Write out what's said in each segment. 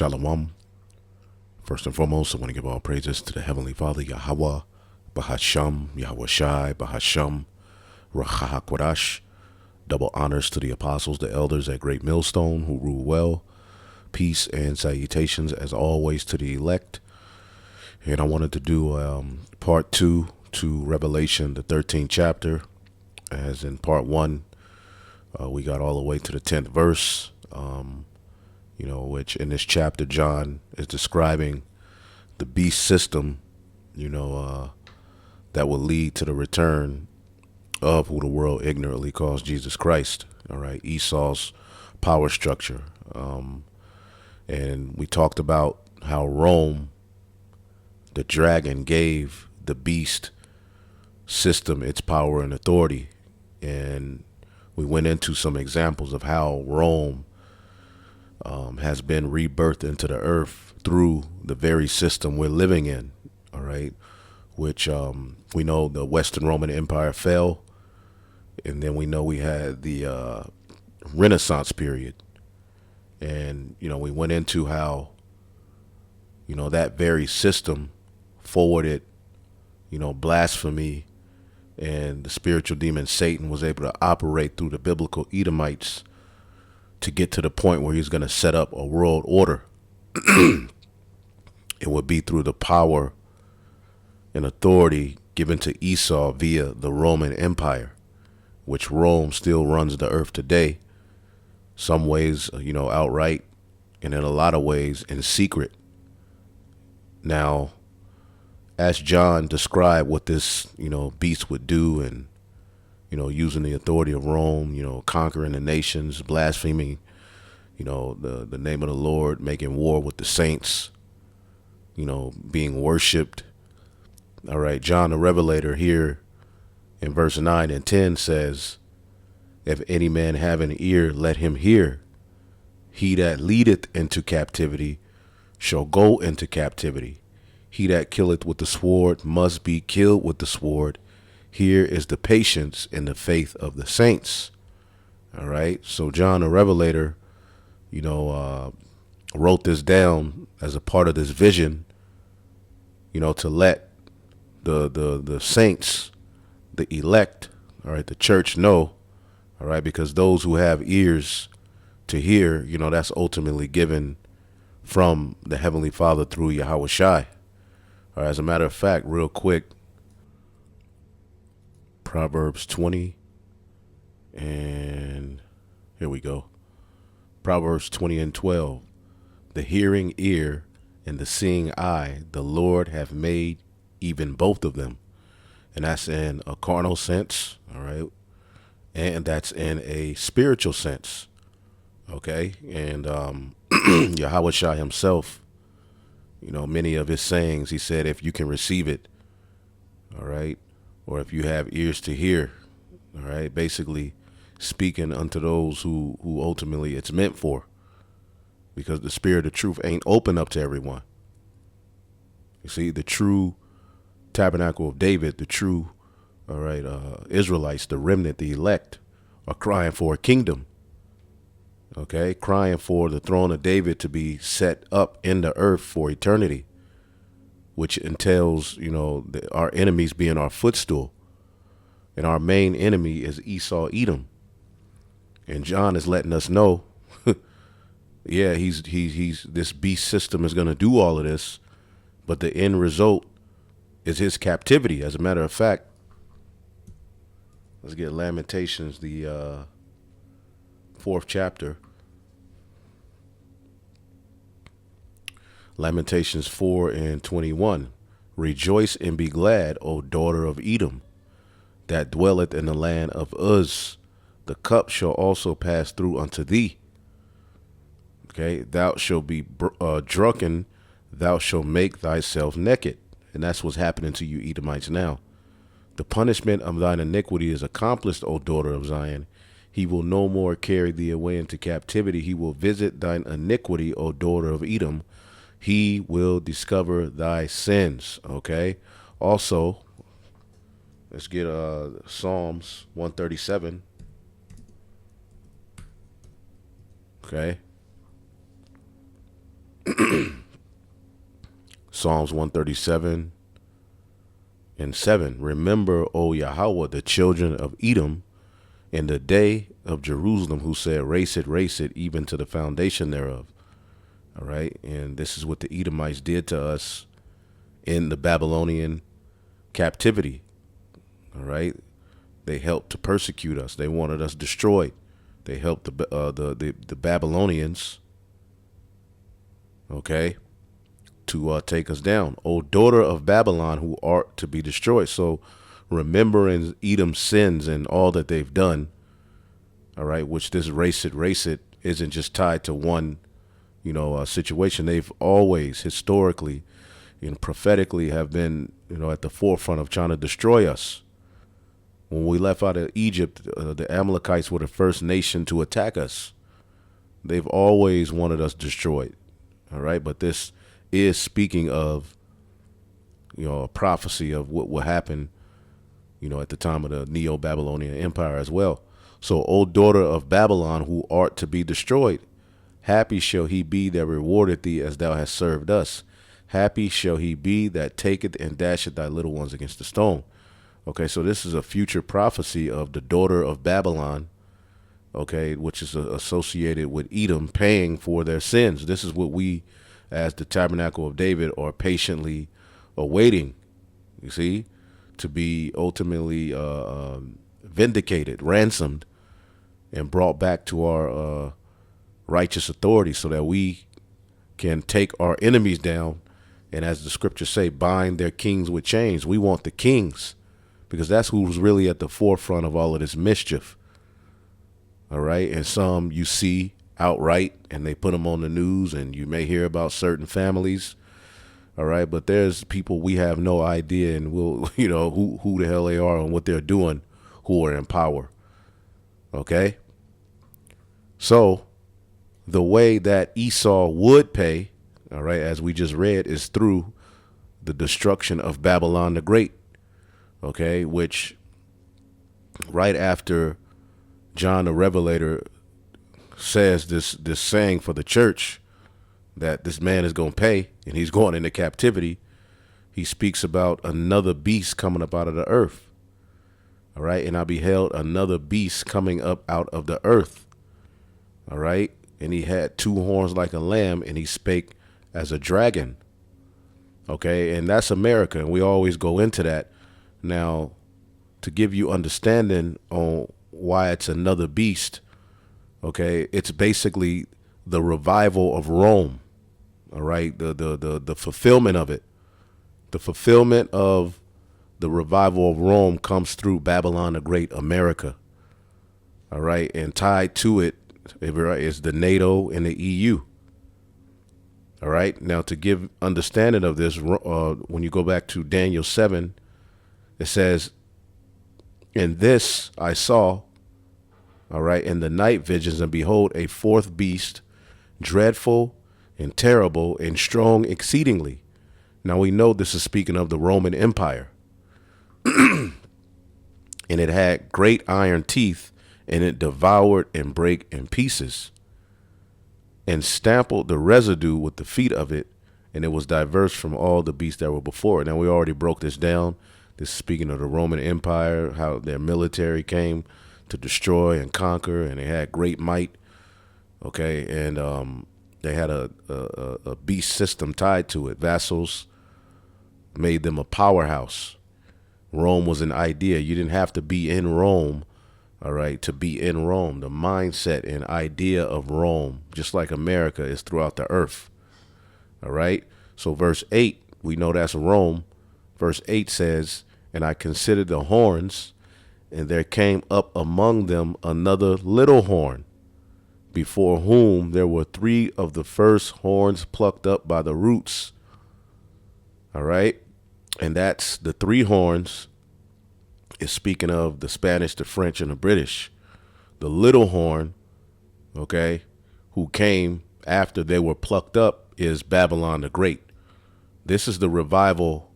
Shalom. First and foremost, I want to give all praises to the Heavenly Father, Yahweh, Bahasham, Yahweh Shai, Bahasham, Rahahakwadash. Double honors to the apostles, the elders at Great Millstone who rule well. Peace and salutations, as always, to the elect. And I wanted to do part 2 to Revelation, the 13th chapter. As in part 1, we got all the way to the 10th verse. Which in this chapter, John is describing the beast system, that will lead to the return of who the world ignorantly calls Jesus Christ. All right, Esau's power structure. And we talked about how Rome, the dragon, gave the beast system its power and authority. And we went into some examples of how Rome has been rebirthed into the earth through the very system we're living in, all right, which we know the Western Roman Empire fell, and then we know we had the Renaissance period, and, we went into how, that very system forwarded, blasphemy, and the spiritual demon Satan was able to operate through the biblical Edomites to get to the point where he's going to set up a world order. It would be through the power and authority given to Esau via the Roman Empire, which Rome still runs the earth today. Some ways, outright, and in a lot of ways in secret. Now, as John described what this, beast would do, and using the authority of Rome, conquering the nations, blaspheming, the name of the Lord, making war with the saints, being worshipped. All right, John the Revelator here in verse 9 and 10 says, "If any man have an ear, let him hear. He that leadeth into captivity shall go into captivity. He that killeth with the sword must be killed with the sword. Here is the patience and the faith of the saints." All right. So John the Revelator, wrote this down as a part of this vision, to let the saints, the elect, all right, the church know, all right, because those who have ears to hear, that's ultimately given from the Heavenly Father through Yahweh Shai. All right, as a matter of fact, real quick, Proverbs 20, and here we go. Proverbs 20 and 12. "The hearing ear and the seeing eye, the Lord hath made even both of them." And that's in a carnal sense, all right? And that's in a spiritual sense, okay? And Yahweh Shai himself, many of his sayings, he said, if you can receive it, all right, or if you have ears to hear, all right, basically speaking unto those who ultimately it's meant for, because the spirit of truth ain't open up to everyone. You see, the true tabernacle of David, the true, all right, Israelites, the remnant, the elect, are crying for a kingdom, okay, crying for the throne of David to be set up in the earth for eternity, which entails, our enemies being our footstool. And our main enemy is Esau, Edom. And John is letting us know, yeah, he's this beast system is going to do all of this, but the end result is his captivity. As a matter of fact, let's get Lamentations, the 4th chapter. Lamentations 4 and 21. "Rejoice and be glad, O daughter of Edom, that dwelleth in the land of Uz. The cup shall also pass through unto thee. Okay, thou shalt be drunken, thou shalt make thyself naked." And that's what's happening to you Edomites now. "The punishment of thine iniquity is accomplished, O daughter of Zion. He will no more carry thee away into captivity. He will visit thine iniquity, O daughter of Edom. He will discover thy sins." Okay. Also, let's get Psalms 137. Okay. Psalms 137:7. Remember, O Yahweh, the children of Edom, in the day of Jerusalem, who said, race it, even to the foundation thereof. All right. And this is what the Edomites did to us in the Babylonian captivity. All right. They helped to persecute us. They wanted us destroyed. They helped the Babylonians, okay, to take us down. O daughter of Babylon, who art to be destroyed. So remembering Edom's sins and all that they've done, all right, which this race it isn't just tied to one, situation. They've always historically and prophetically have been, at the forefront of trying to destroy us. When we left out of Egypt, the Amalekites were the first nation to attack us. They've always wanted us destroyed. All right. But this is speaking of, a prophecy of what will happen, at the time of the Neo-Babylonian Empire as well. So, O daughter of Babylon, who art to be destroyed, happy shall he be that rewardeth thee as thou hast served us. Happy shall he be that taketh and dasheth thy little ones against the stone. Okay, so this is a future prophecy of the daughter of Babylon, okay, which is associated with Edom paying for their sins. This is what we, as the Tabernacle of David, are patiently awaiting, you see, to be ultimately vindicated, ransomed, and brought back to our righteous authority so that we can take our enemies down and, as the scriptures say, bind their kings with chains. We want the kings, because that's who's really at the forefront of all of this mischief. All right. And some you see outright, and they put them on the news, and you may hear about certain families. All right. But there's people we have no idea, and we'll, who the hell they are and what they're doing, who are in power. Okay. So the way that Esau would pay, all right, as we just read, is through the destruction of Babylon the Great. Okay, which right after John the Revelator says this saying for the church that this man is going to pay and he's going into captivity, he speaks about another beast coming up out of the earth. All right, and I beheld another beast coming up out of the earth. All right, and he had two horns like a lamb, and he spake as a dragon. Okay, and that's America, and we always go into that. Now, to give you understanding on why it's another beast, okay, it's basically the revival of Rome, all right, the fulfillment of it. The fulfillment of the revival of Rome comes through Babylon the Great, America, all right, and tied to it is the NATO and the EU. All right, now to give understanding of this, when you go back to Daniel 7, it says, "In this I saw, all right, in the night visions, and behold, a fourth beast, dreadful and terrible and strong exceedingly." Now we know this is speaking of the Roman Empire. "And it had great iron teeth, and it devoured and brake in pieces, and stampled the residue with the feet of it, and it was diverse from all the beasts that were before it." Now we already broke this down. This is speaking of the Roman Empire, how their military came to destroy and conquer, and they had great might. Okay, and they had a beast system tied to it. Vassals made them a powerhouse. Rome was an idea. You didn't have to be in Rome, all right, to be in Rome. The mindset and idea of Rome, just like America, is throughout the earth. All right, so verse 8, we know that's Rome. Verse 8 says, "And I considered the horns, and there came up among them another little horn, before whom there were three of the first horns plucked up by the roots." All right, and that's the three horns is speaking of the Spanish, the French, and the British. The little horn, okay, who came after they were plucked up, is Babylon the Great. This is the revival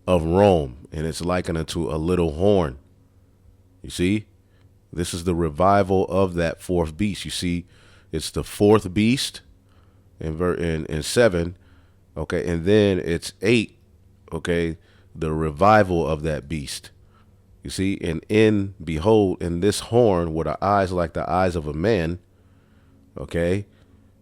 of Rome, and it's likened unto a little horn. You see, this is the revival of that fourth beast. You see, it's the fourth beast, in 7. Okay, and then it's 8. Okay, the revival of that beast. You see, and in behold, in this horn were the eyes like the eyes of a man. Okay,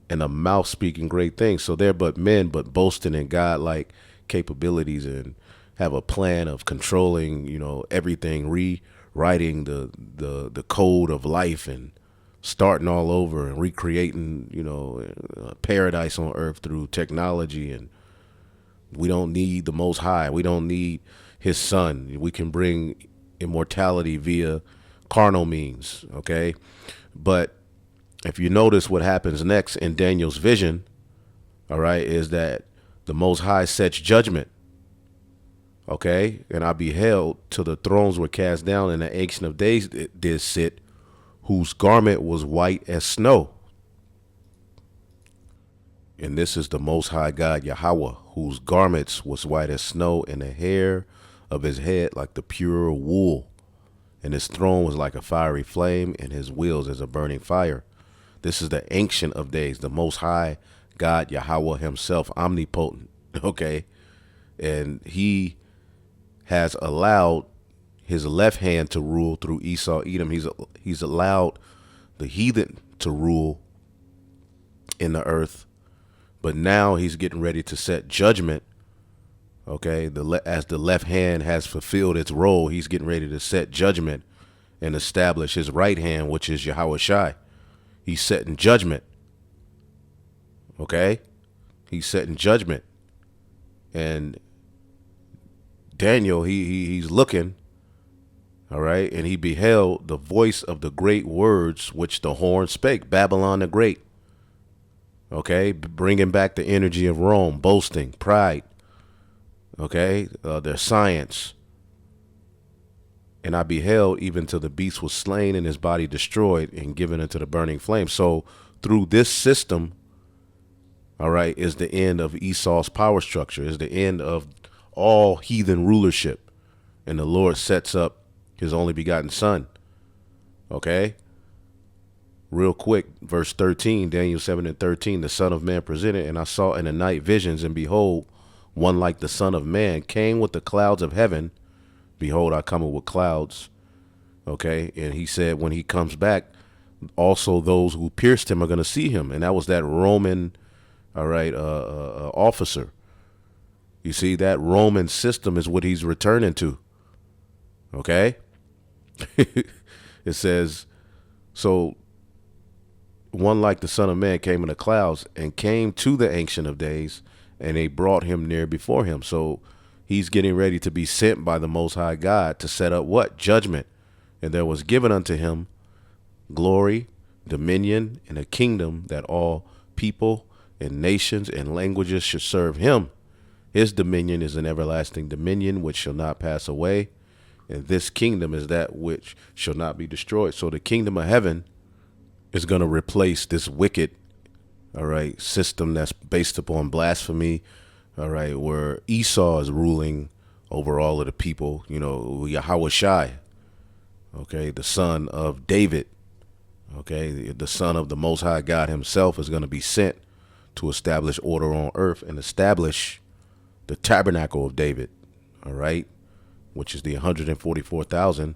and a mouth speaking great things. So they're but men, but boasting in God-like capabilities, and have a plan of controlling, everything, rewriting the code of life, and starting all over and recreating, paradise on earth through technology. And we don't need the Most High. We don't need his son. We can bring immortality via carnal means. Okay. But if you notice what happens next in Daniel's vision, all right, is that the Most High sets judgment. Okay. And I beheld till the thrones were cast down, and the Ancient of Days did sit, whose garment was white as snow. And this is the Most High God Yahweh, whose garments was white as snow, and the hair of his head like the pure wool. And his throne was like a fiery flame, and his wheels as a burning fire. This is the Ancient of Days, the Most High God Yahweh himself, omnipotent. Okay. And he has allowed his left hand to rule through Esau, Edom. He's allowed the heathen to rule in the earth. But now he's getting ready to set judgment. Okay, as the left hand has fulfilled its role, he's getting ready to set judgment and establish his right hand, which is Yahweh Shai. He's setting judgment. Okay, he's setting judgment. And Daniel, he's looking, all right, and he beheld the voice of the great words which the horn spake, Babylon the Great. Okay, bringing back the energy of Rome, boasting, pride, okay, their science. And I beheld even till the beast was slain and his body destroyed and given into the burning flame. So through this system, all right, is the end of Esau's power structure, is the end of all heathen rulership. And the Lord sets up his only begotten son. Okay. Real quick, verse 13, Daniel 7:13, the Son of Man presented, and I saw in the night visions, and behold, one like the Son of Man came with the clouds of heaven. Behold, I come with clouds. Okay. And he said, when he comes back, also those who pierced him are going to see him. And that was that Roman, all right, officer. You see, that Roman system is what he's returning to. Okay. It says, so one like the Son of Man came in the clouds and came to the Ancient of Days, and they brought him near before him. So he's getting ready to be sent by the Most High God to set up what? Judgment. And there was given unto him glory, dominion, and a kingdom, that all people and nations and languages should serve him. His dominion is an everlasting dominion which shall not pass away, and this kingdom is that which shall not be destroyed. So the kingdom of heaven is going to replace this wicked, all right, system that's based upon blasphemy, all right, where Esau is ruling over all of the people, Yahweh Shai, okay, the son of David, okay, the son of the Most High God himself is going to be sent to establish order on earth and establish the tabernacle of David, all right, which is the 144,000,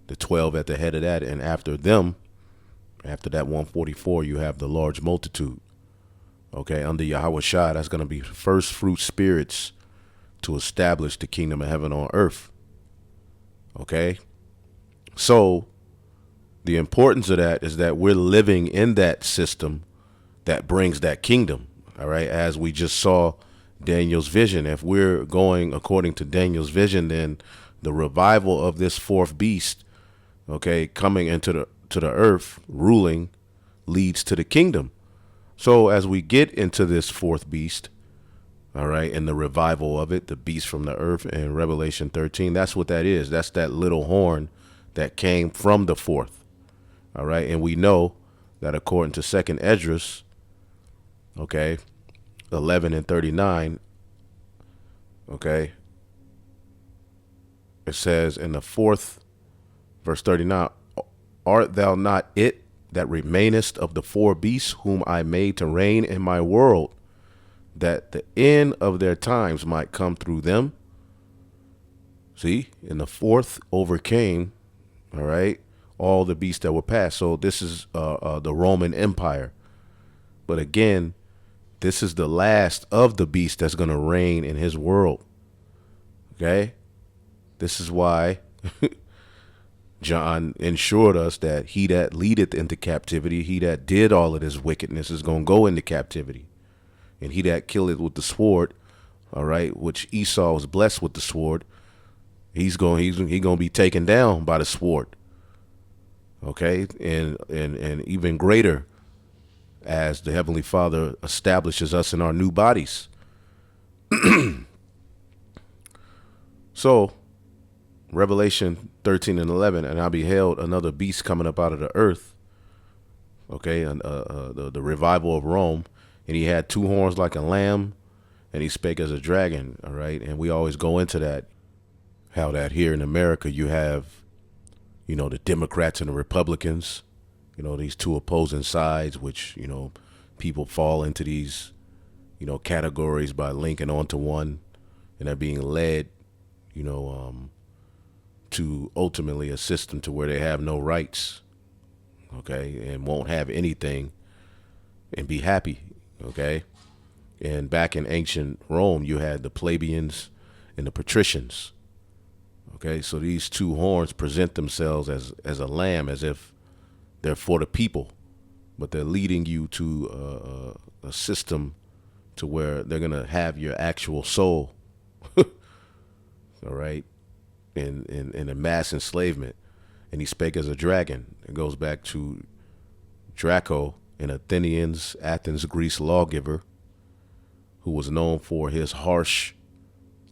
the 12 at the head of that, and after them, after that 144, you have the large multitude. Okay, under Yahweh Shai, that's going to be first fruit spirits to establish the kingdom of heaven on earth. Okay, so the importance of that is that we're living in that system that brings that kingdom. All right, as we just saw Daniel's vision. If we're going according to Daniel's vision, then the revival of this fourth beast, okay, coming into the earth, ruling, leads to the kingdom. So as we get into this fourth beast, all right, and the revival of it, the beast from the earth in Revelation 13, that's what that is. That's that little horn that came from the fourth. All right. And we know that according to Second Esdras, okay, 11 and 39, okay, it says in the fourth, verse 39, art thou not it, that remainest of the four beasts whom I made to reign in my world, that the end of their times might come through them. See, and the fourth overcame, all right, all the beasts that were past. So this is the Roman Empire. But again, this is the last of the beasts that's going to reign in his world. Okay? This is why John ensured us that he that leadeth into captivity, he that did all of this wickedness is going to go into captivity. And he that killeth with the sword, all right, which Esau was blessed with the sword, he's going to be taken down by the sword. Okay? And even greater as the Heavenly Father establishes us in our new bodies. So, Revelation 13 and 11, and I beheld another beast coming up out of the earth, okay, and the revival of Rome, and he had two horns like a lamb, and he spake as a dragon, all right, and we always go into that, how that here in America you have, the Democrats and the Republicans, these two opposing sides, which, people fall into these, categories by linking onto one, and they're being led, to ultimately a system to where they have no rights, okay, and won't have anything and be happy, okay. And back in ancient Rome, you had the plebeians and the patricians, okay. So these two horns present themselves as a lamb, as if they're for the people, but they're leading you to a system to where they're going to have your actual soul, all right, in a mass enslavement. And he spake as a dragon. It goes back to Draco, an Athens, Greece lawgiver, who was known for his harsh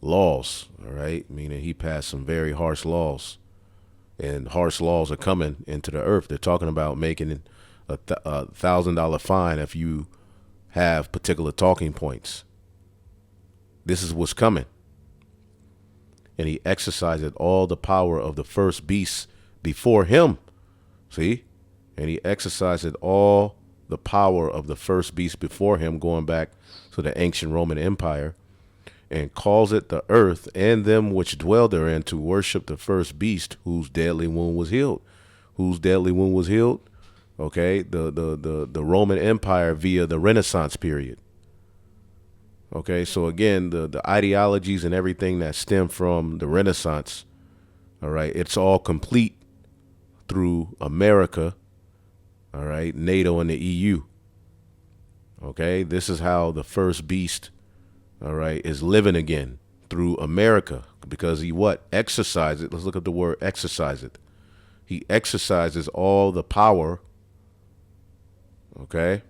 laws, all right, meaning he passed some very harsh laws. And harsh laws are coming into the earth. They're talking about making a $1,000 fine if you have particular talking points. This is what's coming. And he exercised all the power of the first beast before him. See? And he exercised all the power of the first beast before him, going back to the ancient Roman Empire, and calls it the earth and them which dwell therein to worship the first beast whose deadly wound was healed. Whose deadly wound was healed? Okay, the Roman Empire via the Renaissance period. Okay, so again, the ideologies and everything that stem from the Renaissance, all right, it's all complete through America, all right, NATO and the EU. Okay, this is how the first beast, all right, is living again, through America, because he what? Exercise it. Let's look at the word exercise it. He exercises all the power, okay?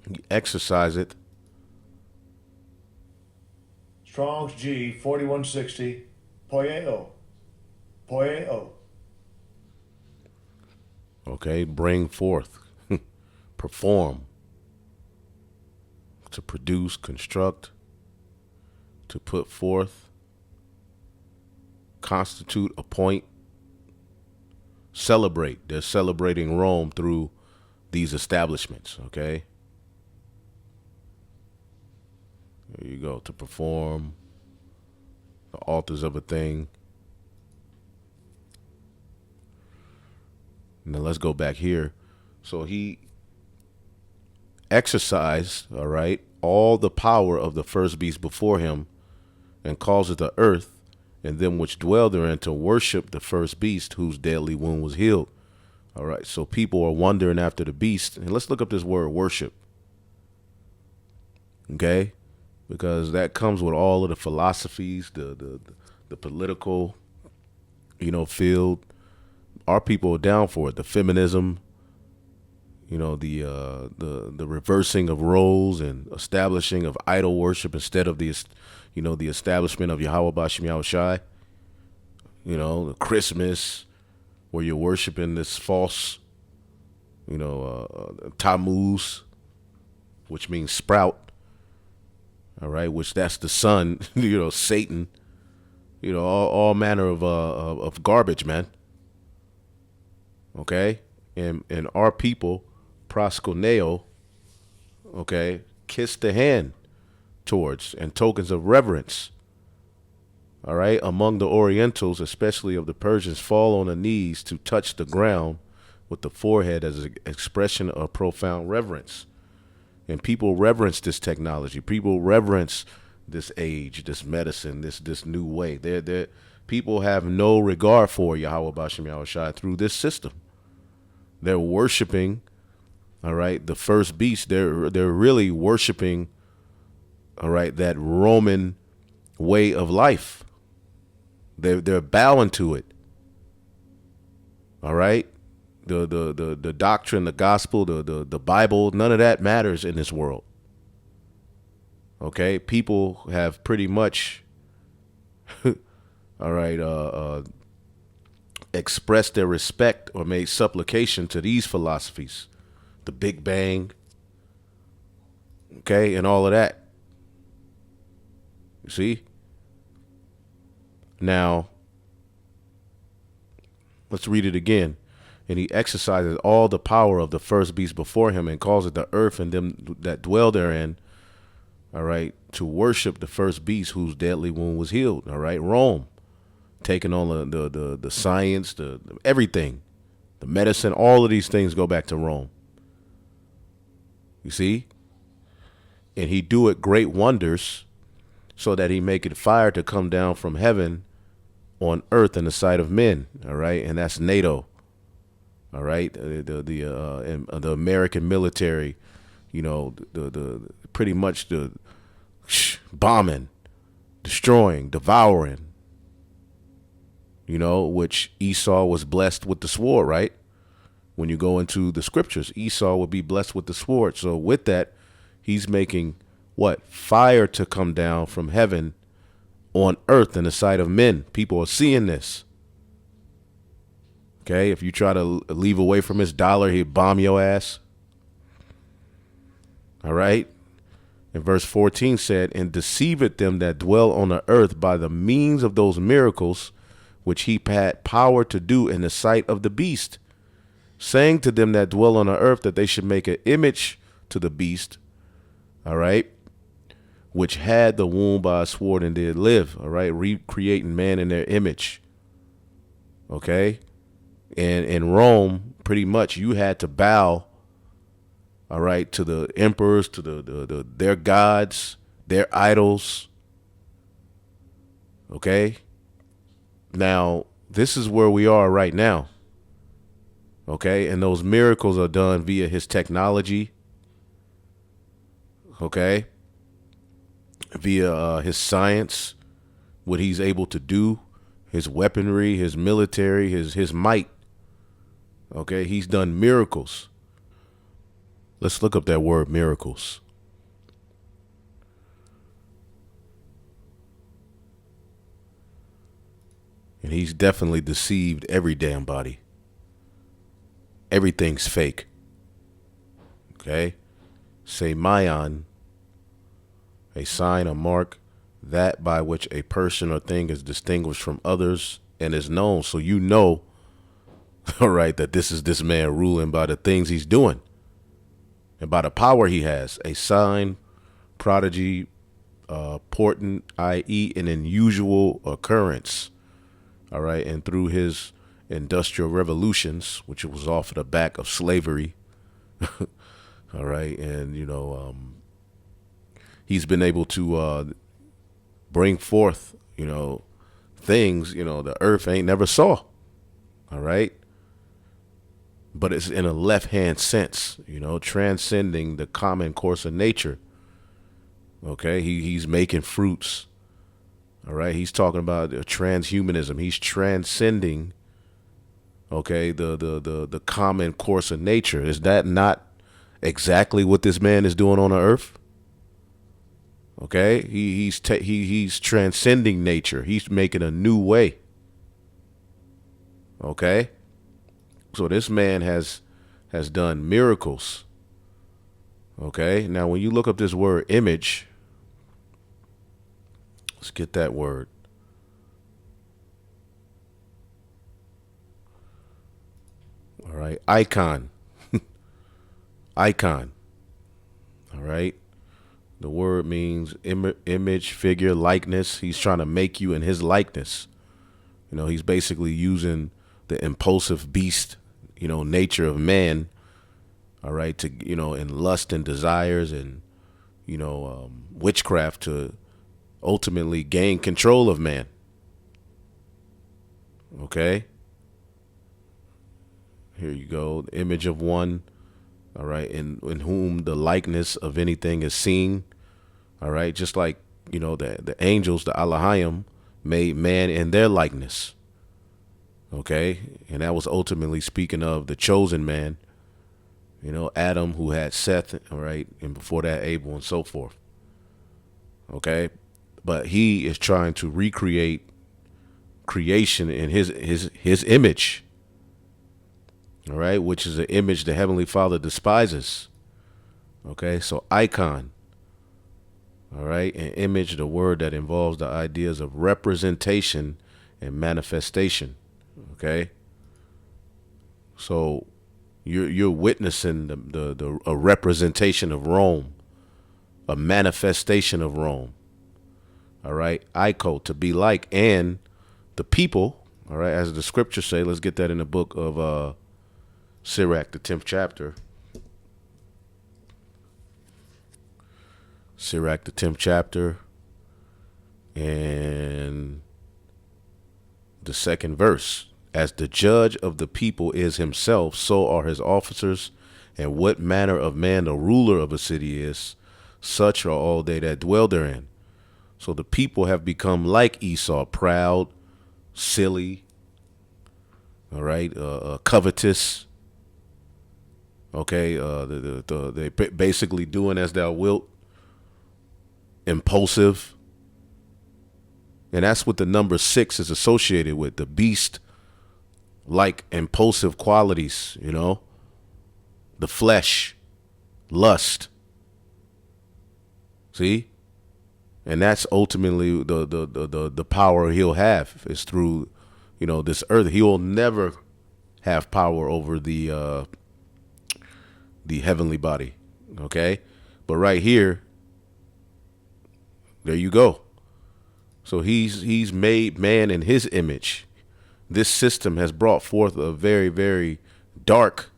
He exercise it. Strong's G 4160 poieo. Poieo. Okay, bring forth, perform, to produce, construct, to put forth, constitute, appoint, celebrate. They're celebrating Rome through these establishments, okay? There you go, to perform, the authors of a thing. Now let's go back here. So he exercised, all right, all the power of the first beast before him, and caused the earth and them which dwell therein to worship the first beast whose deadly wound was healed. All right, so people are wandering after the beast. And let's look up this word worship. Okay? Because that comes with all of the philosophies, the political, field. Our people are down for it. The feminism, the reversing of roles and establishing of idol worship instead of the establishment of Yahweh Bashem Yahushai. The Christmas where you're worshiping this false, Tammuz, which means sprout. All right, which that's the sun, Satan, all manner of garbage, man. Okay, and our people, proskuneo, okay, kiss the hand towards and tokens of reverence. All right, among the Orientals, especially of the Persians, fall on the knees to touch the ground with the forehead as an expression of profound reverence. And people reverence this technology. People reverence this age, this medicine, this new way. They're people have no regard for Yahweh Bashem Yahushua through this system. They're worshiping, all right, the first beast. They're really worshiping, all right, that Roman way of life. They're bowing to it. All right. The doctrine, the gospel, the Bible, none of that matters in this world. Okay, people have pretty much, all right, expressed their respect or made supplication to these philosophies, the Big Bang, okay, and all of that. You see? Now, let's read it again. And he exercises all the power of the first beast before him and causes the earth and them that dwell therein, all right, to worship the first beast whose deadly wound was healed. All right, Rome, taking on the science, the everything, the medicine, all of these things go back to Rome. You see? And he doeth great wonders so that he maketh fire to come down from heaven on earth in the sight of men. All right, and that's NATO. All right, the American military, you know, the pretty much the bombing, destroying, devouring. You know, which Esau was blessed with the sword, right? When you go into the scriptures, Esau would be blessed with the sword. So with that, he's making what? Fire to come down from heaven on earth in the sight of men. People are seeing this. Okay, if you try to leave away from his dollar, he'd bomb your ass. All right. And verse 14 said, and deceiveth them that dwell on the earth by the means of those miracles which he had power to do in the sight of the beast, saying to them that dwell on the earth that they should make an image to the beast, all right, which had the wound by a sword and did live, all right, recreating man in their image. Okay. And in Rome, pretty much you had to bow, all right, to the emperors, to their gods, their idols. Okay. Now, this is where we are right now. Okay. And those miracles are done via his technology. Okay. Via his science, what he's able to do, his weaponry, his military, his might. Okay, he's done miracles. Let's look up that word miracles. And he's definitely deceived every damn body. Everything's fake. Okay? Say Mayan, a sign, a mark, that by which a person or thing is distinguished from others and is known. So you know, all right, that this is this man ruling by the things he's doing and by the power he has. A sign, prodigy, portent, i.e. an unusual occurrence. All right, and through his industrial revolutions, which was off the back of slavery, all right, and, you know, he's been able to bring forth, you know, things, you know, the earth ain't never saw. All right. But it's in a left-hand sense, you know, transcending the common course of nature. Okay. He's making fruits. All right. He's talking about transhumanism. He's transcending, okay, the common course of nature. Is that not exactly what this man is doing on the earth? Okay, he's transcending nature. He's making a new way. Okay, so this man has done miracles. Okay, now when you look up this word image, let's get that word. All right. Icon. Icon. All right. The word means image, figure, likeness. He's trying to make you in his likeness. You know, he's basically using the impulsive beast, you know, nature of man, all right, to, you know, and lust and desires and, you know, witchcraft to ultimately gain control of man. Okay. Here you go. The image of one, all right, in whom the likeness of anything is seen. All right. Just like, you know, the angels, the Alahayim, made man in their likeness. Okay. And that was ultimately speaking of the chosen man, you know, Adam, who had Seth, all right, and before that Abel and so forth. Okay. But he is trying to recreate creation in his image. All right, which is an image the Heavenly Father despises. Okay, so icon. All right, an image, the word that involves the ideas of representation and manifestation. Okay, so you're witnessing a representation of Rome, a manifestation of Rome. All right, Ico, to be like, and the people. All right, as the scriptures say, let's get that in the book of Sirach, the 10th chapter. Sirach, the 10th chapter, and the second verse. As the judge of the people is himself, so are his officers, and what manner of man the ruler of a city is, such are all they that dwell therein. So the people have become like Esau, proud, silly, all right, covetous. Okay, they basically doing as thou wilt, impulsive. And that's what the number 6 is associated with, the beast like impulsive qualities, you know, the flesh, lust. See? And that's ultimately the power he'll have is through, you know, this earth. He will never have power over the heavenly body. Okay? But right here, there you go. So he's made man in his image. This system has brought forth a very, very dark,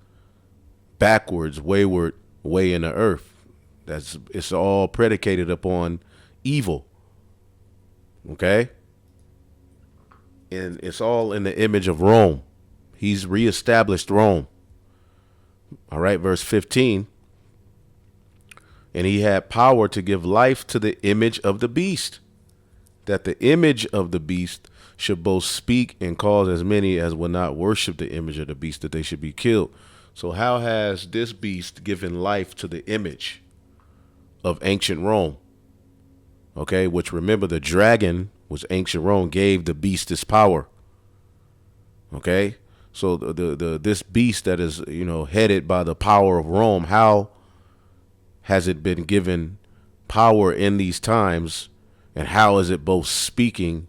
backwards, wayward way in the earth. It's all predicated upon evil. Okay? And it's all in the image of Rome. He's reestablished Rome. All right, verse 15. And he had power to give life to the image of the beast, that the image of the beast should both speak and cause as many as will not worship the image of the beast that they should be killed. So how has this beast given life to the image of ancient Rome? Okay, which remember the dragon was ancient Rome, gave the beast this power. Okay, so this beast that is, you know, headed by the power of Rome, how has it been given power in these times, and how is it both speaking,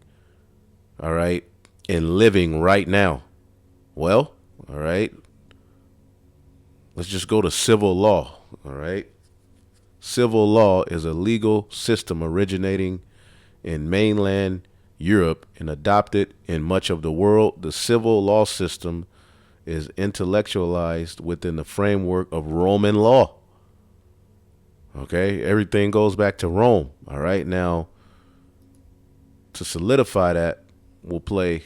all right, and living right now? Well, all right, let's just go to civil law. All right, civil law is a legal system originating in mainland Europe and adopted in much of the world. The civil law system is intellectualized within the framework of Roman law. Okay, everything goes back to Rome. All right, now to solidify that, we'll play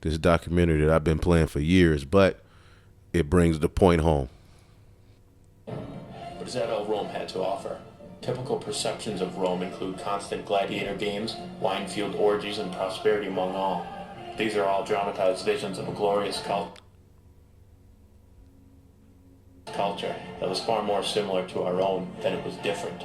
this documentary that I've been playing for years, but it brings the point home. But is that all Rome had to offer? Typical perceptions of Rome include constant gladiator games, wine-fueled orgies, and prosperity among all. These are all dramatized visions of a glorious culture that was far more similar to our own than it was different.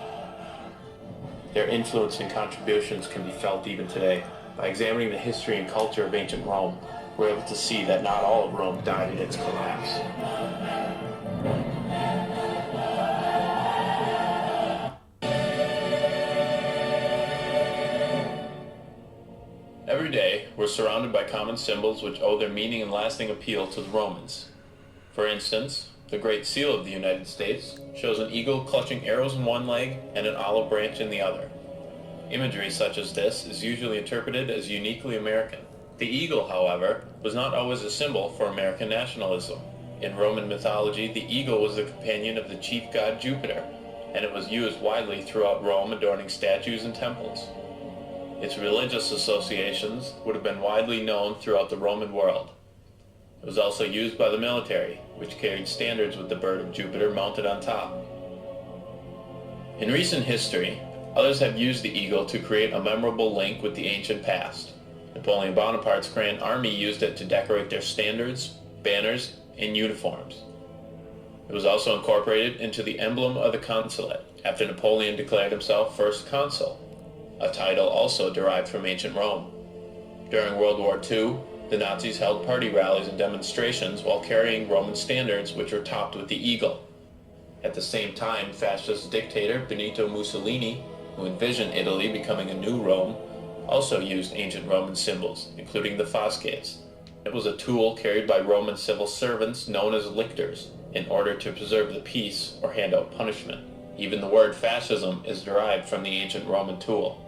Their influence and contributions can be felt even today. By examining the history and culture of ancient Rome, we're able to see that not all of Rome died in its collapse. Every day, we're surrounded by common symbols which owe their meaning and lasting appeal to the Romans. For instance, the Great Seal of the United States shows an eagle clutching arrows in one leg and an olive branch in the other. Imagery such as this is usually interpreted as uniquely American. The eagle, however, was not always a symbol for American nationalism. In Roman mythology, the eagle was the companion of the chief god Jupiter, and it was used widely throughout Rome, adorning statues and temples. Its religious associations would have been widely known throughout the Roman world. It was also used by the military, which carried standards with the bird of Jupiter mounted on top. In recent history, others have used the eagle to create a memorable link with the ancient past. Napoleon Bonaparte's Grand Army used it to decorate their standards, banners, and uniforms. It was also incorporated into the emblem of the consulate, after Napoleon declared himself first consul, a title also derived from ancient Rome. During World War II, the Nazis held party rallies and demonstrations while carrying Roman standards which were topped with the eagle. At the same time, fascist dictator Benito Mussolini, who envisioned Italy becoming a new Rome, also used ancient Roman symbols, including the fasces. It was a tool carried by Roman civil servants known as lictors, in order to preserve the peace or hand out punishment. Even the word fascism is derived from the ancient Roman tool.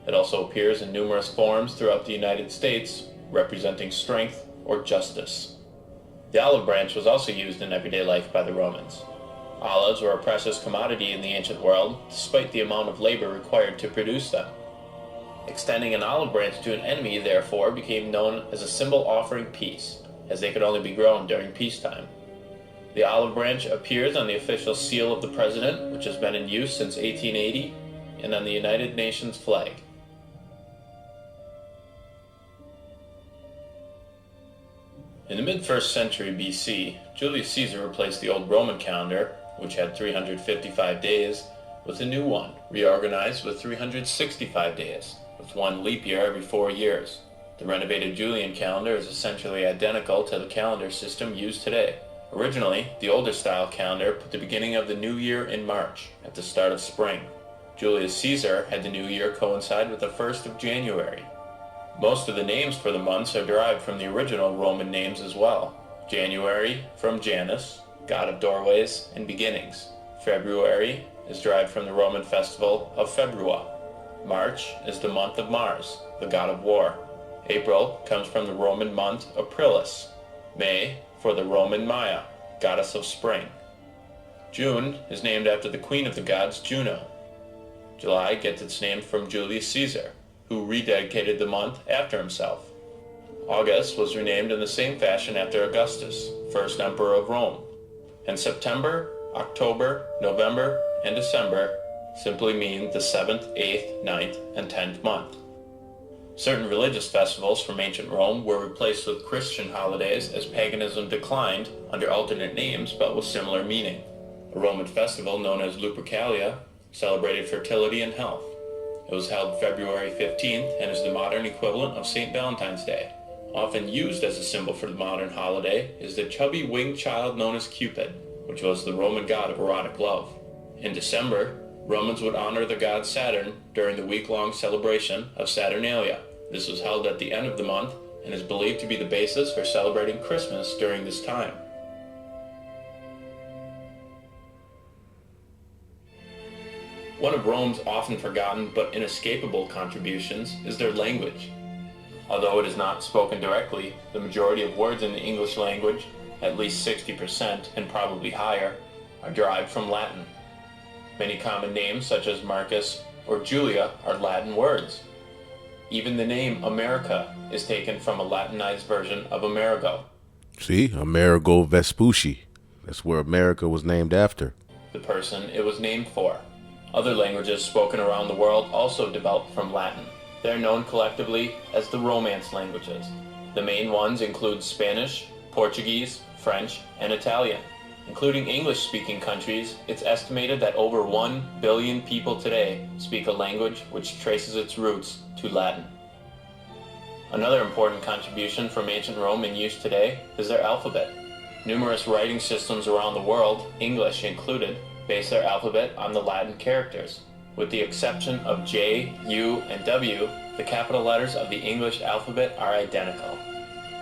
It also appears in numerous forms throughout the United States, representing strength or justice. The olive branch was also used in everyday life by the Romans. Olives were a precious commodity in the ancient world, despite the amount of labor required to produce them. Extending an olive branch to an enemy, therefore, became known as a symbol offering peace, as they could only be grown during peacetime. The olive branch appears on the official seal of the president, which has been in use since 1880, and on the United Nations flag. In the mid-1st century BC, Julius Caesar replaced the old Roman calendar, which had 355 days, with a new one, reorganized with 365 days, with one leap year every 4 years. The renovated Julian calendar is essentially identical to the calendar system used today. Originally, the older style calendar put the beginning of the new year in March, at the start of spring. Julius Caesar had the new year coincide with the 1st of January. Most of the names for the months are derived from the original Roman names as well. January from Janus, god of doorways and beginnings. February is derived from the Roman festival of Februa. March is the month of Mars, the god of war. April comes from the Roman month Aprilis. May for the Roman Maya, goddess of spring. June is named after the queen of the gods, Juno. July gets its name from Julius Caesar, who rededicated the month after himself. August was renamed in the same fashion after Augustus, first emperor of Rome. And September, October, November, and December simply mean the 7th, 8th, 9th, and 10th month. Certain religious festivals from ancient Rome were replaced with Christian holidays as paganism declined under alternate names but with similar meaning. A Roman festival known as Lupercalia celebrated fertility and health. It was held February 15th and is the modern equivalent of St. Valentine's Day. Often used as a symbol for the modern holiday is the chubby winged child known as Cupid, which was the Roman god of erotic love. In December, Romans would honor the god Saturn during the week-long celebration of Saturnalia. This was held at the end of the month and is believed to be the basis for celebrating Christmas during this time. One of Rome's often forgotten but inescapable contributions is their language. Although it is not spoken directly, the majority of words in the English language, at least 60% and probably higher, are derived from Latin. Many common names such as Marcus or Julia are Latin words. Even the name America is taken from a Latinized version of Amerigo. See, Amerigo Vespucci. That's where America was named after. The person it was named for. Other languages spoken around the world also developed from Latin. They are known collectively as the Romance languages. The main ones include Spanish, Portuguese, French, and Italian. Including English-speaking countries, it's estimated that over 1 billion people today speak a language which traces its roots to Latin. Another important contribution from ancient Rome in use today is their alphabet. Numerous writing systems around the world, English included, base their alphabet on the Latin characters. With the exception of J, U, and W, the capital letters of the English alphabet are identical.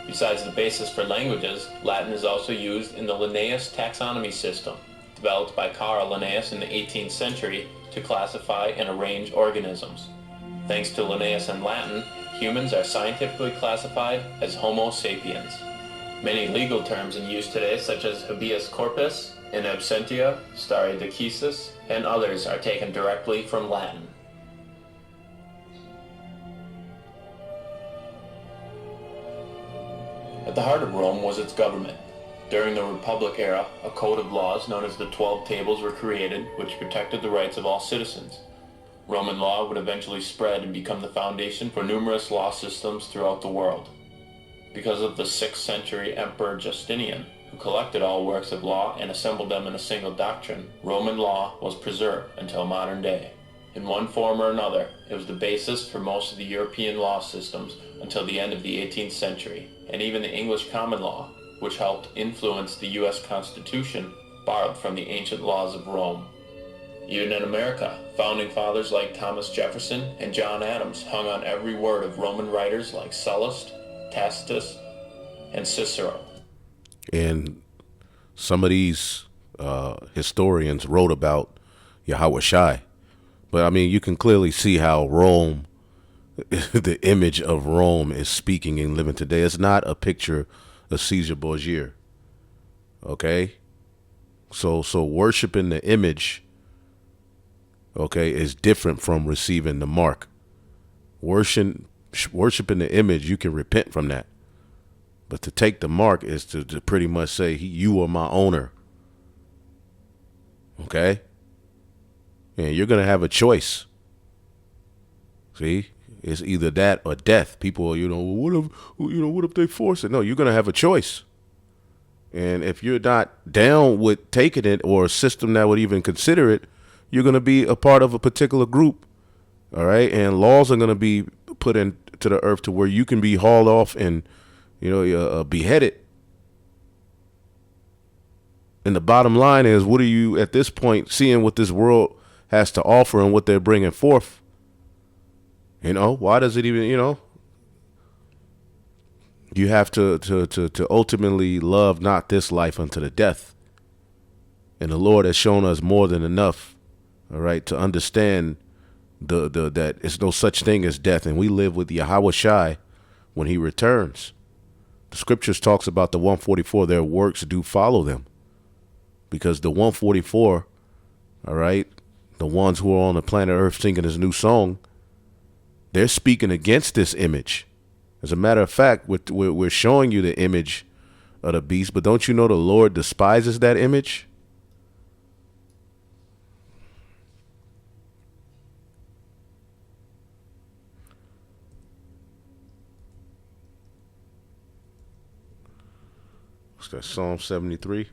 Besides the basis for languages, Latin is also used in the Linnaeus taxonomy system, developed by Carl Linnaeus in the 18th century to classify and arrange organisms. Thanks to Linnaeus and Latin, humans are scientifically classified as Homo sapiens. Many legal terms in use today, such as habeas corpus, in absentia, stare decisis, and others are taken directly from Latin. At the heart of Rome was its government. During the Republic era, a code of laws known as the 12 Tables were created, which protected the rights of all citizens. Roman law would eventually spread and become the foundation for numerous law systems throughout the world. Because of the 6th century Emperor Justinian, who collected all works of law and assembled them in a single doctrine, Roman law was preserved until modern day. In one form or another, it was the basis for most of the European law systems until the end of the 18th century, and even the English common law, which helped influence the U.S. Constitution, borrowed from the ancient laws of Rome. Even in America, founding fathers like Thomas Jefferson and John Adams hung on every word of Roman writers like Sallust, Tacitus, and Cicero. And some of these historians wrote about Yahweh Shai. But I mean, you can clearly see how Rome, the image of Rome is speaking and living today. It's not a picture of Caesar Borgia. Okay? So worshiping the image, okay, is different from receiving the mark. Worshiping the image, you can repent from that. But to take the mark is to pretty much say, you are my owner. Okay? And you're going to have a choice. See? It's either that or death. People, what if they force it? No, you're going to have a choice. And if you're not down with taking it, or a system that would even consider it, you're going to be a part of a particular group. All right? And laws are going to be put into the earth to where you can be hauled off and, beheaded. And the bottom line is, what are you at this point seeing what this world has to offer and what they're bringing forth? Why does it even, you have to ultimately love not this life unto the death. And the Lord has shown us more than enough, all right, to understand that it's no such thing as death. And we live with Yahweh Shai when he returns. The scriptures talks about the 144, their works do follow them. Because the 144, all right, the ones who are on the planet Earth singing this new song, they're speaking against this image. As a matter of fact, we're showing you the image of the beast, but don't you know the Lord despises that image? What's that, Psalm 73?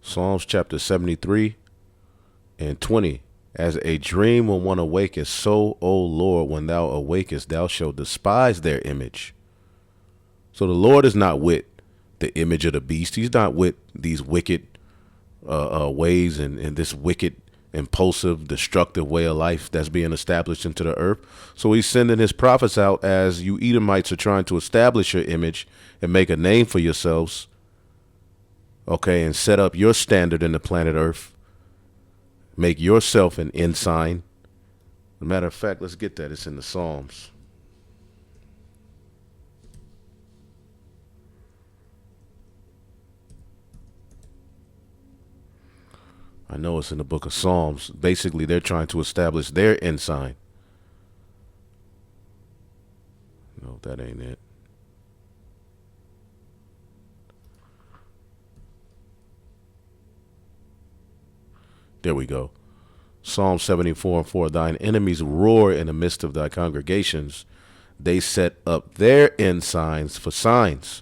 Psalms chapter 73 and 20. As a dream when one awaketh, so, O Lord, when thou awakest, thou shalt despise their image. So the Lord is not with the image of the beast. He's not with these wicked ways and this wicked, impulsive, destructive way of life that's being established into the earth. So he's sending his prophets out as you Edomites are trying to establish your image and make a name for yourselves. Okay, and set up your standard in the planet Earth. Make yourself an ensign. As a matter of fact, let's get that. It's in the Psalms. I know it's in the book of Psalms. Basically, they're trying to establish their ensign. No, that ain't it. There we go. Psalm 74:4. Thine enemies roar in the midst of thy congregations. They set up their ensigns for signs.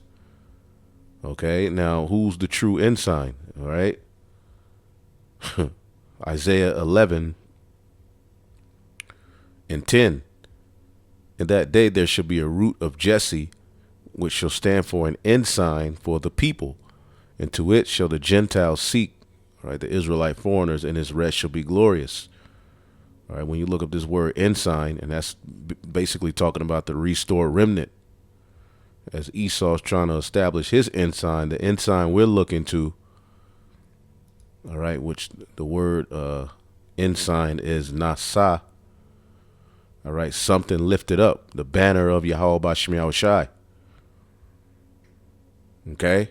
Okay, now who's the true ensign? All right. Isaiah 11 and 10. In that day there shall be a root of Jesse, which shall stand for an ensign for the people, and to it shall the Gentiles seek. right? The Israelite foreigners, and his rest shall be glorious. All right, when you look up this word ensign, and that's basically talking about the restored remnant, as Esau's trying to establish his ensign, the ensign we're looking to, all right, which the word ensign is nasa, all right, something lifted up, the banner of Yahweh B'Shem Yahushai. Okay?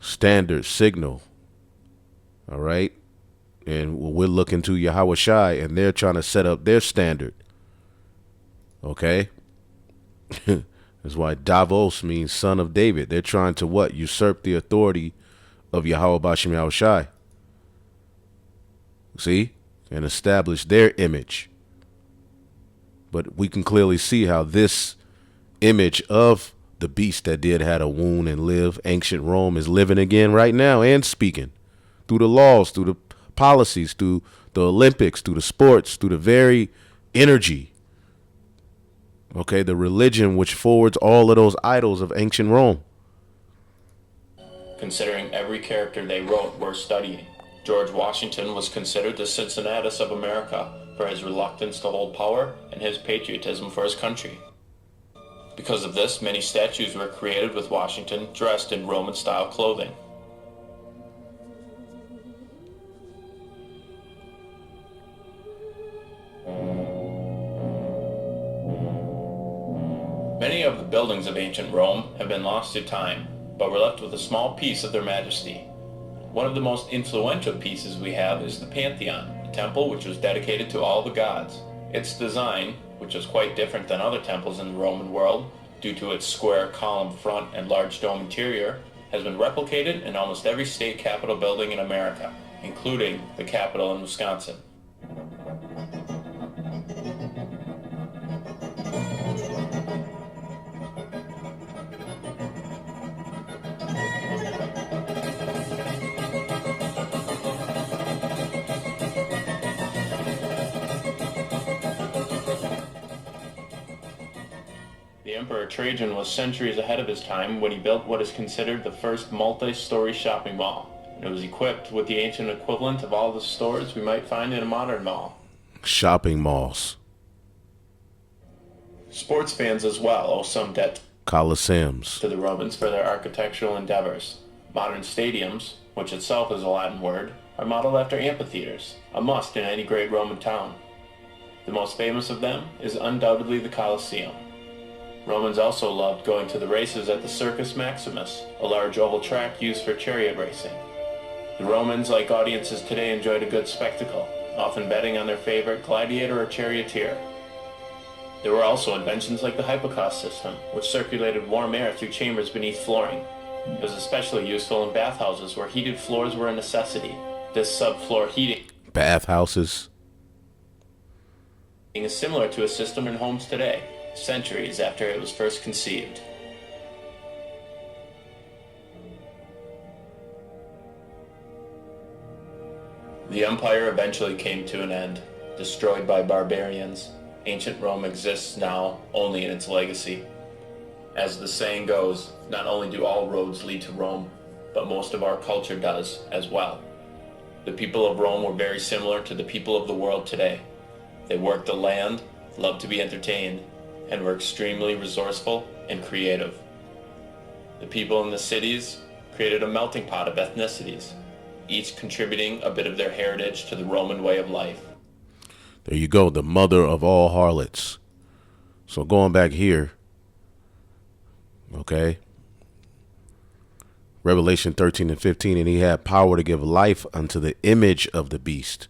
Standard, signal, all right? And we're looking to Yahweh Shai, and they're trying to set up their standard. Okay? That's why Davos means son of David. They're trying to what? Usurp the authority of Yahweh B'Shem Yahushai. See? And establish their image. But we can clearly see how this image of the beast that did had a wound and live, ancient Rome, is living again right now and speaking through the laws, through the policies, through the Olympics, through the sports, through the very energy. Okay, the religion which forwards all of those idols of ancient Rome. Considering every character they wrote worth studying, George Washington was considered the Cincinnatus of America for his reluctance to hold power and his patriotism for his country. Because of this, many statues were created with Washington dressed in Roman-style clothing. Many of the buildings of ancient Rome have been lost to time, but we're left with a small piece of their majesty. One of the most influential pieces we have is the Pantheon, a temple which was dedicated to all the gods. Its design, which is quite different than other temples in the Roman world, due to its square column front and large dome interior, has been replicated in almost every state capitol building in America, including the Capitol in Wisconsin. The Emperor Trajan was centuries ahead of his time when he built what is considered the first multi-story shopping mall. And it was equipped with the ancient equivalent of all the stores we might find in a modern mall. Shopping malls. Sports fans as well owe some debt Colosseums. to the Romans for their architectural endeavors. Modern stadiums, which itself is a Latin word, are modeled after amphitheaters, a must in any great Roman town. The most famous of them is undoubtedly the Colosseum. Romans also loved going to the races at the Circus Maximus, a large oval track used for chariot racing. The Romans, like audiences today, enjoyed a good spectacle, often betting on their favorite gladiator or charioteer. There were also inventions like the hypocaust system, which circulated warm air through chambers beneath flooring. It was especially useful in bathhouses where heated floors were a necessity. This subfloor heating Bathhouses. is similar to a system in homes today, centuries after it was first conceived. The empire eventually came to an end, destroyed by barbarians. Ancient Rome exists now only in its legacy. As the saying goes, not only do all roads lead to Rome, but most of our culture does as well. The people of Rome were very similar to the people of the world today. They worked the land, loved to be entertained, and were extremely resourceful and creative. The people in the cities created a melting pot of ethnicities, each contributing a bit of their heritage to the Roman way of life. There you go, the mother of all harlots. So going back here, okay, Revelation 13 and 15, and he had power to give life unto the image of the beast,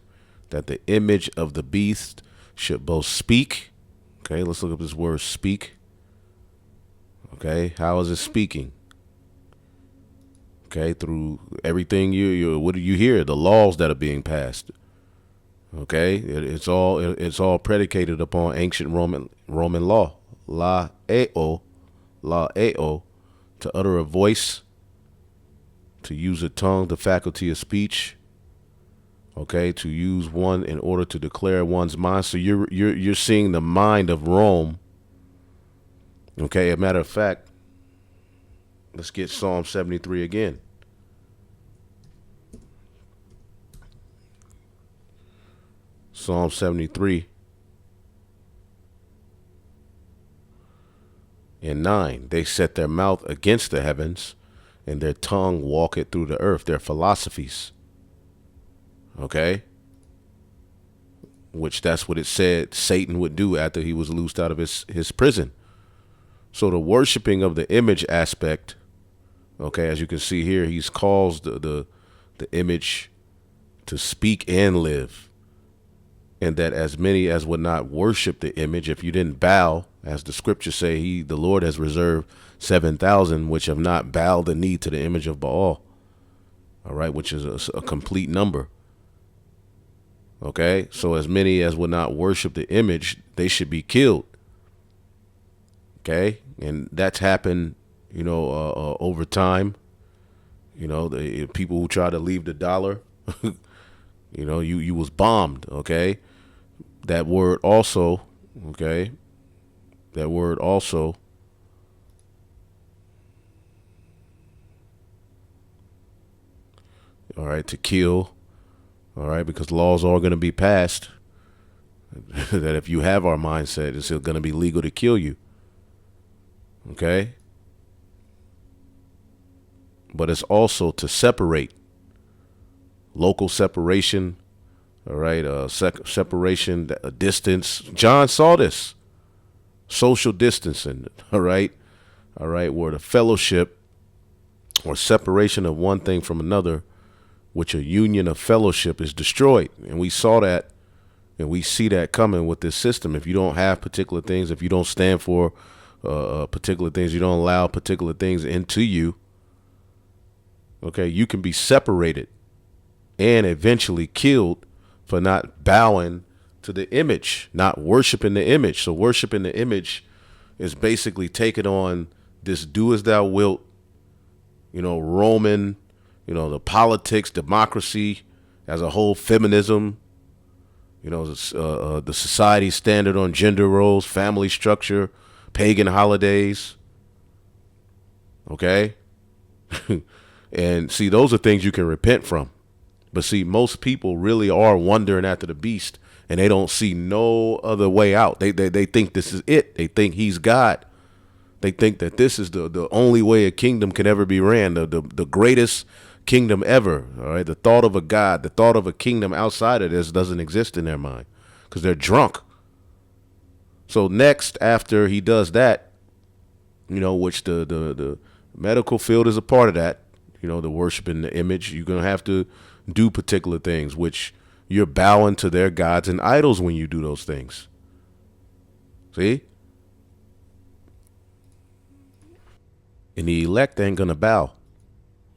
that the image of the beast should both speak. Okay, let's look up this word speak. Okay, how is it speaking? Okay, through everything what do you hear? The laws that are being passed. Okay, it's all predicated upon ancient Roman law. La eo, to utter a voice, to use a tongue, the faculty of speech. Okay, to use one in order to declare one's mind. So you're seeing the mind of Rome. Okay, a matter of fact, let's get Psalm 73 again. Psalm 73 and 9. They set their mouth against the heavens, and their tongue walketh through the earth. Their philosophies. Okay? Which that's what it said Satan would do after he was loosed out of his prison. So the worshiping of the image aspect, okay, as you can see here, he's caused the image to speak and live. And that as many as would not worship the image, if you didn't bow, as the scriptures say, the Lord has reserved 7,000 which have not bowed the knee to the image of Baal. All right, which is a complete number. Okay, so as many as would not worship the image, they should be killed. Okay, and that's happened, over time. The people who try to leave the dollar, you was bombed. Okay, that word also. Okay, that word also. All right, to kill. All right, because laws are going to be passed that if you have our mindset, it's going to be legal to kill you. Okay? But it's also to separate. Local separation. All right, separation, a distance. John saw this. Social distancing. All right? All right, where the fellowship or separation of one thing from another, which a union of fellowship, is destroyed. And we saw that, and we see that coming with this system. If you don't have particular things, if you don't stand for particular things, you don't allow particular things into you, okay, you can be separated and eventually killed for not bowing to the image, not worshiping the image. So worshiping the image is basically taking on this do as thou wilt, Roman, the politics, democracy as a whole, feminism, the society standard on gender roles, family structure, pagan holidays. Okay? And see, those are things you can repent from. But see, most people really are wandering after the beast, and they don't see no other way out. They think this is it. They think he's God. They think that this is the only way a kingdom can ever be ran, the greatest kingdom ever. All right, the thought of a God, the thought of a kingdom outside of this doesn't exist in their mind because they're drunk. So next, after he does that, which the medical field is a part of that, the worshiping the image, you're gonna have to do particular things, which you're bowing to their gods and idols when you do those things. See? And the elect ain't gonna bow.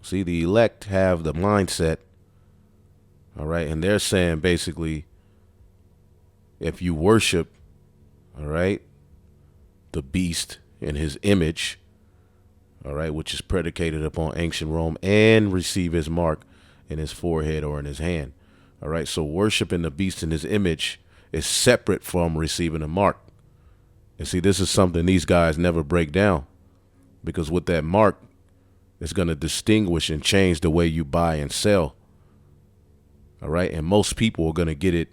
See, the elect have the mindset, all right, and they're saying basically, if you worship, all right, the beast in his image, all right, which is predicated upon ancient Rome, and receive his mark in his forehead or in his hand, all right, so worshiping the beast in his image is separate from receiving a mark. And see, this is something these guys never break down, because with that mark, it's going to distinguish and change the way you buy and sell. All right. And most people are going to get it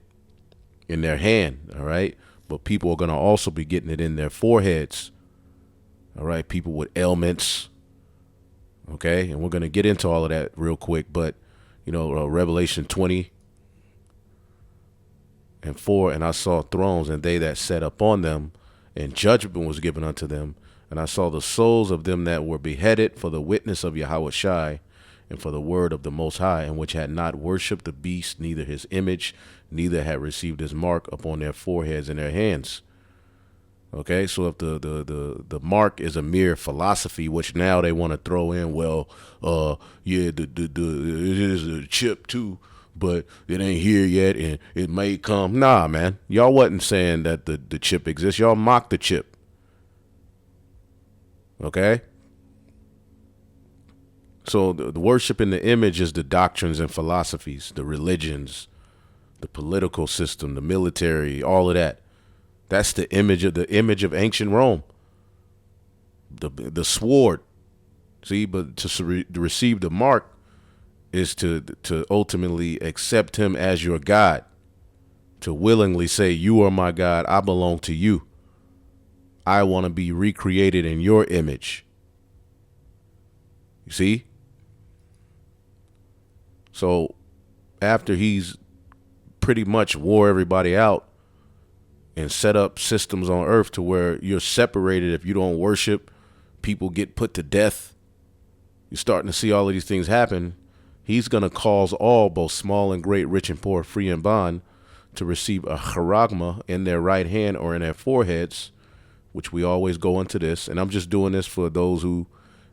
in their hand. All right. But people are going to also be getting it in their foreheads. All right. People with ailments. Okay. And we're going to get into all of that real quick. But, Revelation 20 and 4, and I saw thrones and they that sat upon them, and judgment was given unto them. And I saw the souls of them that were beheaded for the witness of Yahweh Shai and for the word of the Most High, and which had not worshipped the beast, neither his image, neither had received his mark upon their foreheads and their hands. Okay, so if the mark is a mere philosophy, which now they want to throw in, it is a chip too, but it ain't here yet, and it may come. Nah, man, y'all wasn't saying that the chip exists. Y'all mocked the chip. Okay? So the worship in the image is the doctrines and philosophies, the religions, the political system, the military, all of that. That's the image of ancient Rome. The sword. See, but to receive the mark is to ultimately accept him as your God. to willingly say, you are my God, I belong to you. I want to be recreated in your image. You see? So after he's pretty much wore everybody out and set up systems on earth to where you're separated if you don't worship, people get put to death. You're starting to see all of these things happen. He's going to cause all, both small and great, rich and poor, free and bond, to receive a charagma in their right hand or in their foreheads, which we always go into this. And I'm just doing this for those who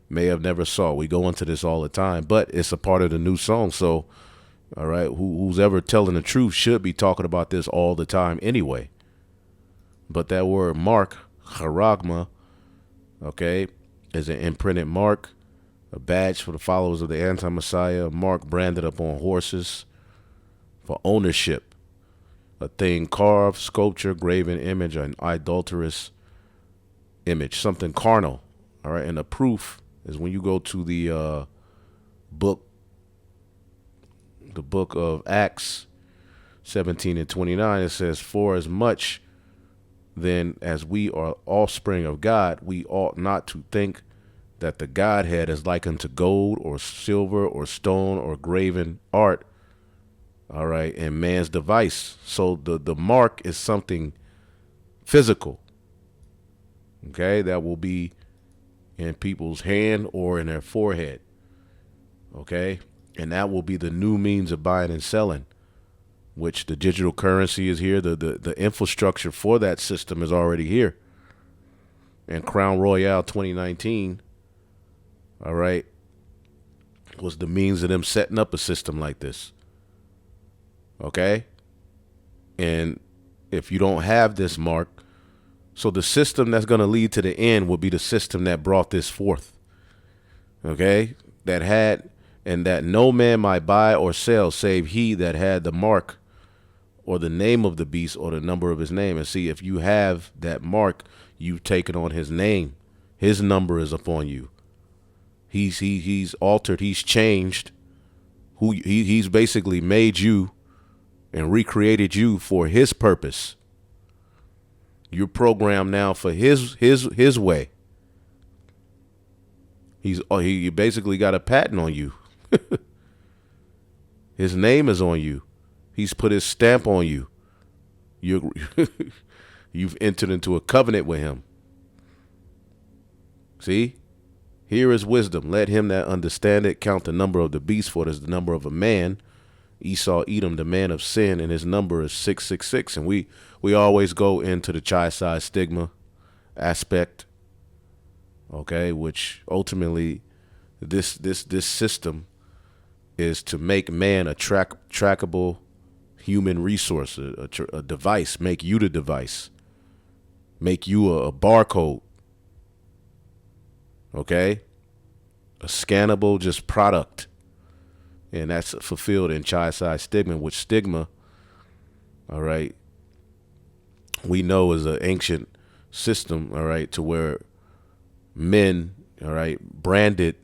may have never saw. We go into this all the time, but it's a part of the new song. So, all right, who's ever telling the truth should be talking about this all the time anyway. But that word mark, charagma, okay, is an imprinted mark, a badge for the followers of the anti-Messiah, a mark branded upon horses for ownership, a thing carved, sculpture, graven image, an idolatrous image, something carnal, all right? And the proof is when you go to the book of Acts 17 and 29, it says, for as much then as we are offspring of God, we ought not to think that the Godhead is like unto gold or silver or stone or graven art, all right, and man's device. So the mark is something physical, okay, that will be in people's hand or in their forehead, okay, and that will be the new means of buying and selling, which the digital currency is here. The infrastructure for that system is already here. And Crown Royale 2019, all right, was the means of them setting up a system like this. Okay? And if you don't have this mark, so the system that's going to lead to the end will be the system that brought this forth. Okay? That had, and that no man might buy or sell save he that had the mark or the name of the beast or the number of his name. And see, if you have that mark, you've taken on his name. His number is upon you. He's altered. He's changed. He's basically made you and recreated you for his purpose. You're programmed now for his way. He basically got a patent on you. His name is on you. He's put his stamp on you. You've entered into a covenant with him. See? Here is wisdom. Let him that understandeth count the number of the beast, for it is the number of a man. Esau, Edom, the man of sin, and his number is 666. And we always go into the chi-side stigma aspect, okay, which ultimately this system is to make man a trackable human resource, a device, make you the device, make you a barcode, okay, a scannable just product. And that's fulfilled in chi-side stigma, which stigma, all right, we know is an ancient system, all right, to where men, all right, branded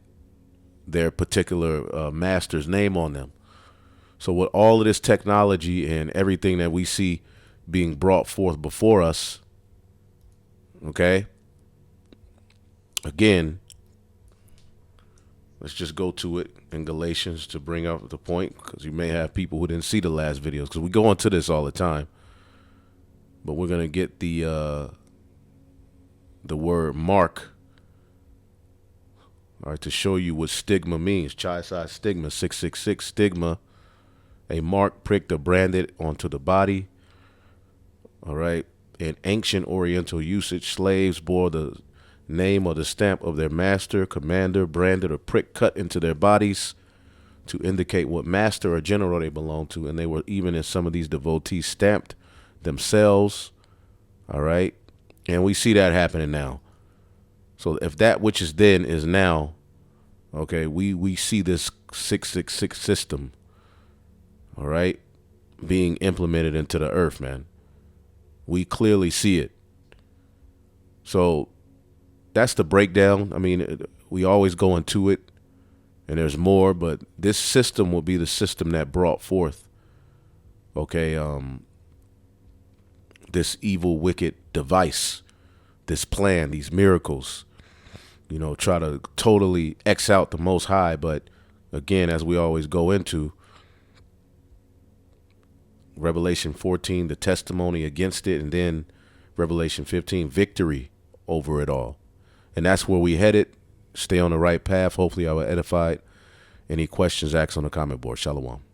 their particular master's name on them. So with all of this technology and everything that we see being brought forth before us, okay, again, let's just go to it in Galatians to bring up the point, because you may have people who didn't see the last videos, because we go into this all the time. But we're going to get the word mark, all right, to show you what stigma means. Chi-side stigma, 666, stigma, a mark pricked or branded onto the body, all right. In ancient Oriental usage, slaves bore the name or the stamp of their master, commander, branded or prick cut into their bodies to indicate what master or general they belonged to. And they were, even in some of these devotees, stamped themselves, all right. And we see that happening now. So if that which is then is now, okay, we see this 666 system, all right, being implemented into the earth, man. We clearly see it. So that's the breakdown. I mean, we always go into it, and there's more, but this system will be the system that brought forth, okay, this evil, wicked device, this plan, these miracles, try to totally X out the Most High. But again, as we always go into Revelation 14, the testimony against it, and then Revelation 15, victory over it all. And that's where we headed. Stay on the right path. Hopefully I will edify it. Any questions, ask on the comment board. Shalom.